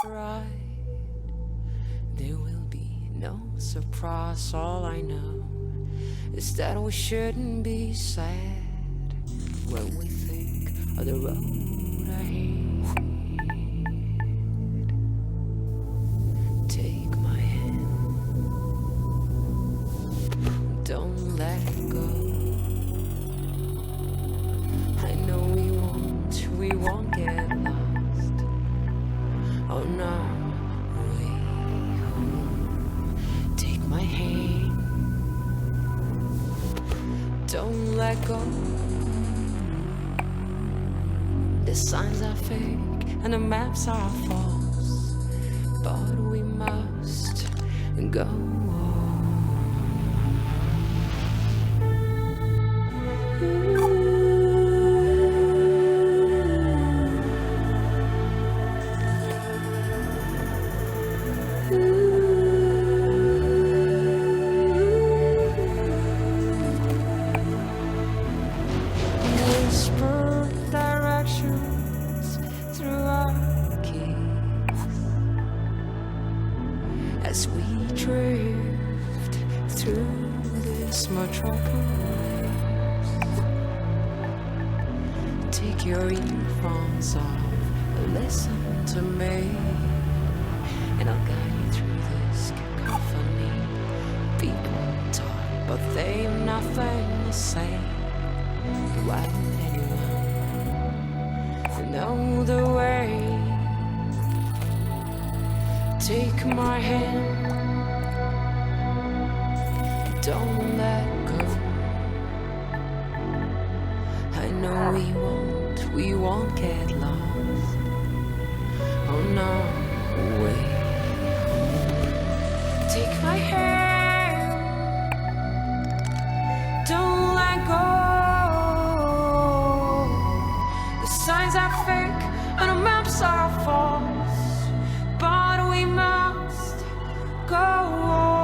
right. There will be no surprise. All I know is that we shouldn't be sad when we think of the road ahead. Take my hand, don't let go. I know we won't get lost on our way home. Take my hand, don't let go. The signs are fake and the maps are false, but we must go on. Whisper directions through our keys as we drift through this metropolis. Take your earphones off and listen to me, and I'll guide you through this cacophony. People talk, but they've nothing to say. Why would anyone know the way? Take my hand, don't let go. I know we won't get lost on our way home. Take my hand, don't let go. The signs are fake and the maps are false, but we must go on.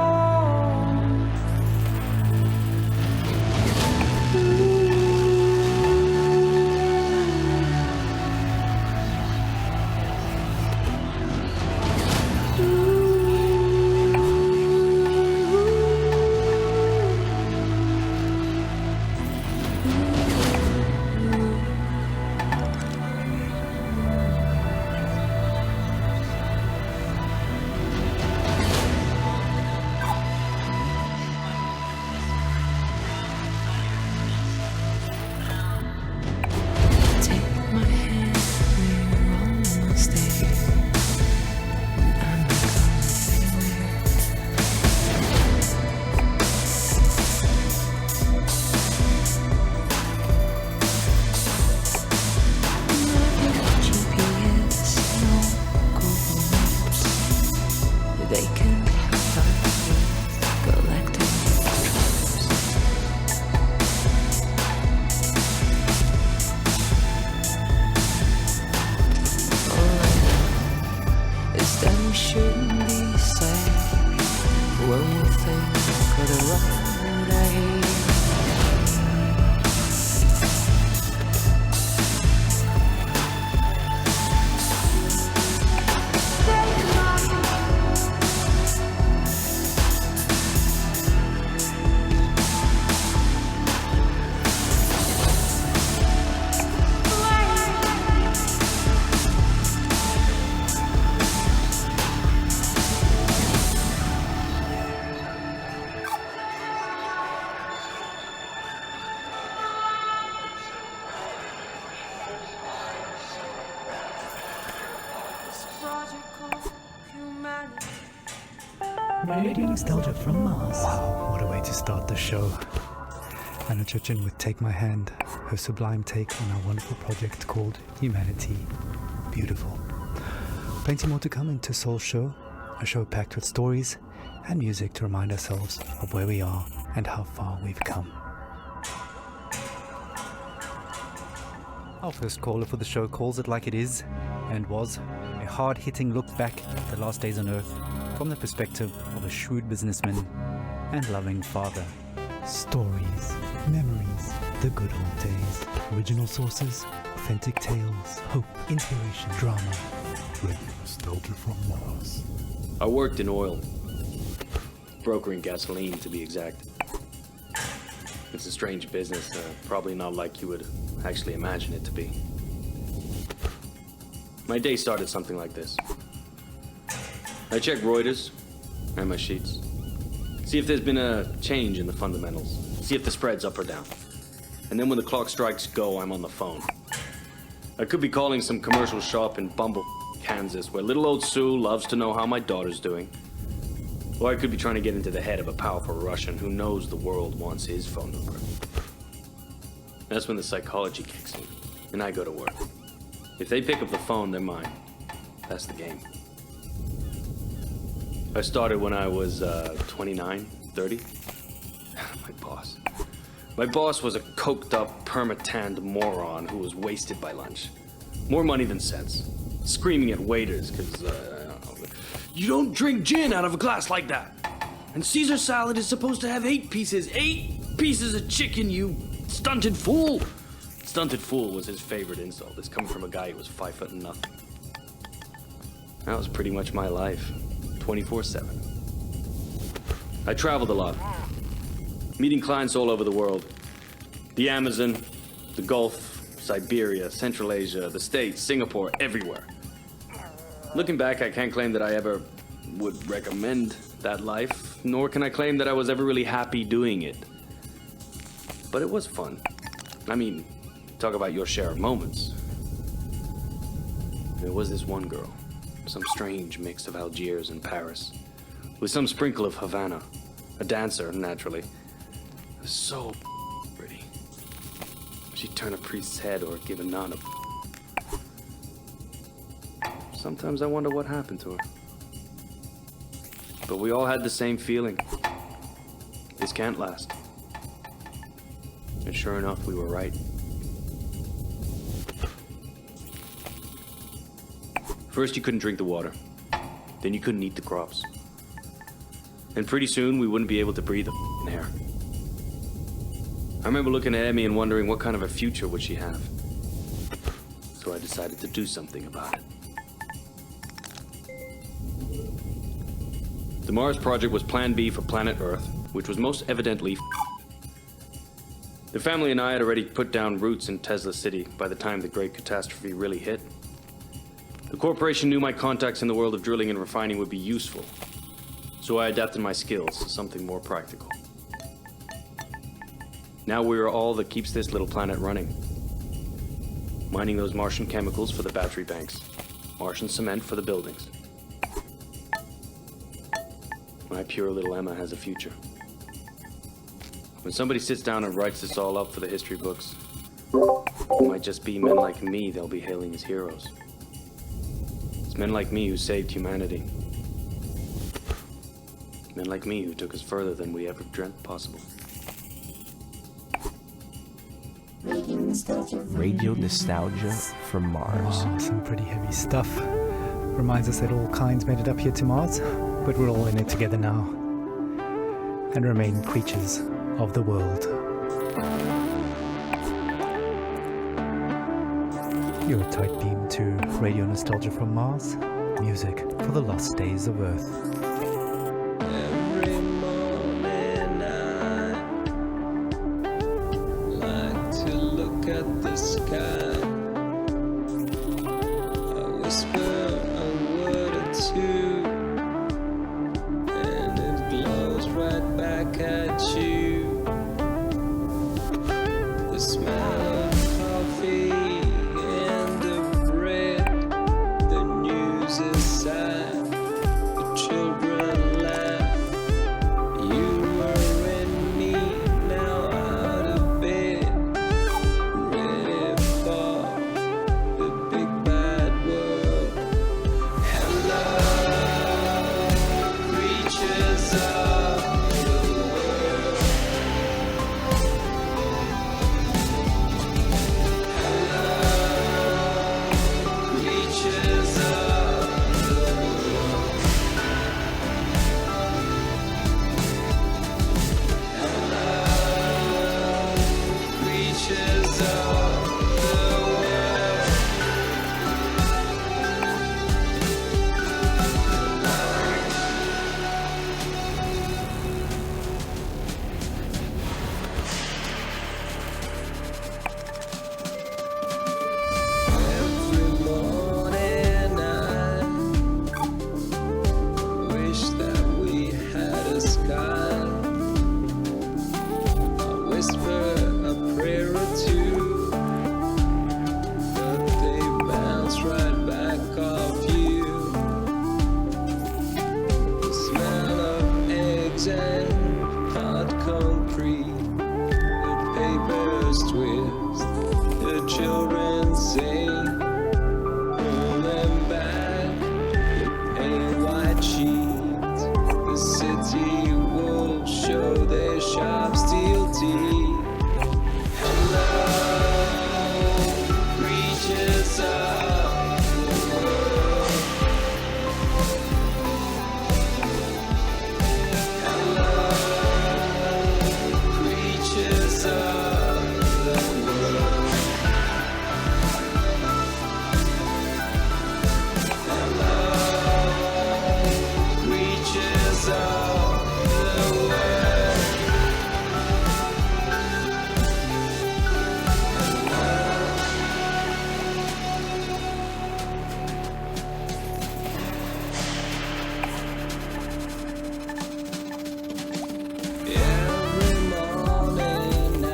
Radio nostalgia from Mars. Wow, what a way to start the show. Anna Churchin with Take My Hand, her sublime take on our wonderful project called Humanity. Beautiful. Plenty more to come into Soul's show, a show packed with stories and music to remind ourselves of where we are and how far we've come. Our first caller for the show calls it like it is and was a hard-hitting look back at the last days on Earth from the perspective of a shrewd businessman and loving father. Stories, memories, the good old days, original sources, authentic tales, hope, inspiration, drama, Radio Nostalgia from Mars. I worked in oil, brokering gasoline to be exact. It's a strange business, probably not like you would actually imagine it to be. My day started something like this. I check Reuters and my sheets. See if there's been a change in the fundamentals. See if the spread's up or down. And then when the clock strikes go, I'm on the phone. I could be calling some commercial shop in Bumble, Kansas, where little old Sue loves to know how my daughter's doing. Or I could be trying to get into the head of a powerful Russian who knows the world wants his phone number. That's when the psychology kicks in, and I go to work. If they pick up the phone, they're mine. That's the game. I started when I was 29, 30. My boss was a coked-up, perma-tanned moron who was wasted by lunch. More money than sense. Screaming at waiters because, you don't drink gin out of a glass like that. And Caesar salad is supposed to have 8 pieces. 8 pieces of chicken, you stunted fool. Stunted fool was his favorite insult. It's coming from a guy who was 5 foot and nothing. That was pretty much my life. 24/7. I traveled a lot. Meeting clients all over the world. The Amazon, the Gulf, Siberia, Central Asia, the States, Singapore, everywhere. Looking back, I can't claim that I ever would recommend that life, nor can I claim that I was ever really happy doing it. But it was fun. I mean, talk about your share of moments. There was this one girl, some strange mix of Algiers and Paris, with some sprinkle of Havana, a dancer, naturally. So pretty. She'd turn a priest's head or give a nun a... Sometimes I wonder what happened to her. But we all had the same feeling. This can't last. And sure enough, we were right. First, you couldn't drink the water. Then you couldn't eat the crops. And pretty soon, we wouldn't be able to breathe the air. I remember looking at Emmy and wondering what kind of a future would she have. So I decided to do something about it. The Mars project was Plan B for planet Earth, which was most evidently The family and I had already put down roots in Tesla City by the time the great catastrophe really hit. The corporation knew my contacts in the world of drilling and refining would be useful, so I adapted my skills to something more practical. Now we are all that keeps this little planet running. Mining those Martian chemicals for the battery banks, Martian cement for the buildings. My pure little Emma has a future. When somebody sits down and writes this all up for the history books, it might just be men like me they'll be hailing as heroes. It's men like me who saved humanity. Men like me who took us further than we ever dreamt possible. Radio nostalgia from Mars. Wow, some pretty heavy stuff. Reminds us that all kinds made it up here to Mars, but we're all in it together now. And remain creatures of the world. You're a tight beam to Radio Nostalgia from Mars, music for the lost days of Earth. Every morning I like to look at the sky. I whisper a word or two, and it glows right back at you. The smell of coffee and the bread, the news is sad, the children laugh. You were in me, now out of bed, ready for the big bad world. first twist. The children say, rolling back with paint white sheets. The city wolves show their sharp steel teeth. Hello, creatures of the world. Hello, creatures of the world. Creatures of the world. Every morning I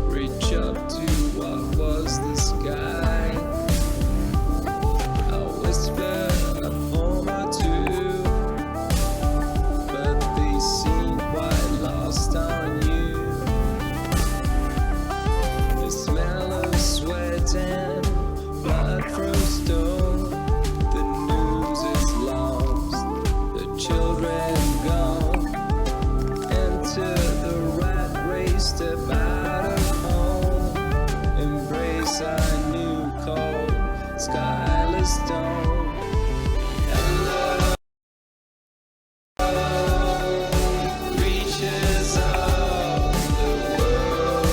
reach up to what was the sky. I whisper a poem or two, but they seem quite lost on you. The smell of sweat and blood from stone. The news is lost, the children gone. Enter the rat race, step out of home. Embrace our new cold, skyless dome. Hello, creatures of the world.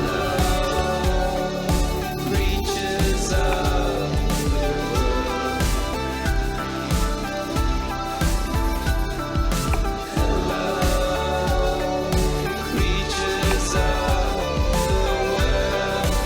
Hello, creatures of the world. Hello, creatures of the world.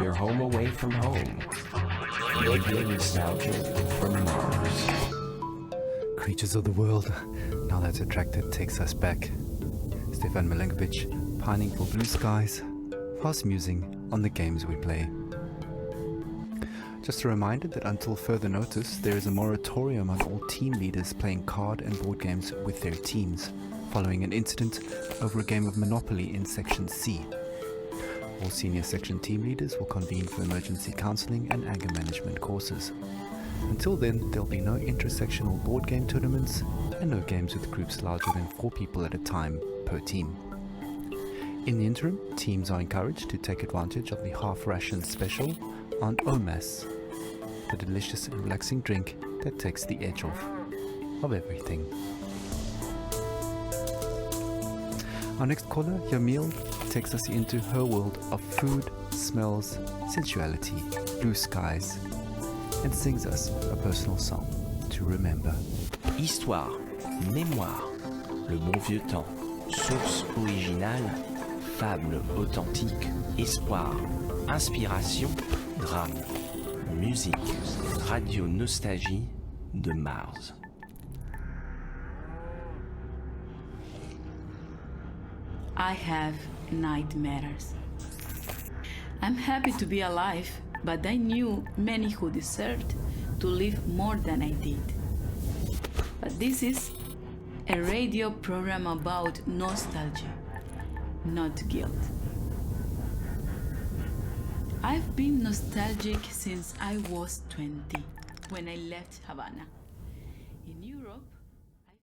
You're home away from home. Radio nostalgia from Mars. Creatures of the world. Now that's a track that takes us back. Stefan Milenkovic, pining for blue skies, fast musing on the games we play. Just a reminder that until further notice, there is a moratorium on all team leaders playing card and board games with their teams, following an incident over a game of Monopoly in Section C. All senior section team leaders will convene for emergency counseling and anger management courses. Until then, there'll be no intersectional board game tournaments and no games with groups larger than 4 people at a time per team. In the interim, teams are encouraged to take advantage of the half ration special on Omas, the delicious and relaxing drink that takes the edge off of everything. Our next caller, Yamil, takes us into her world of food, smells, sensuality, blue skies, and sings us a personal song to remember. Histoire, mémoire, le bon vieux temps, source originale, fable authentique, espoir, inspiration, drame, musique, radio nostalgie de Mars. I have nightmares. I'm happy to be alive, but I knew many who deserved to live more than I did. But this is a radio program about nostalgia, not guilt. I've been nostalgic since I was 20, when I left Havana.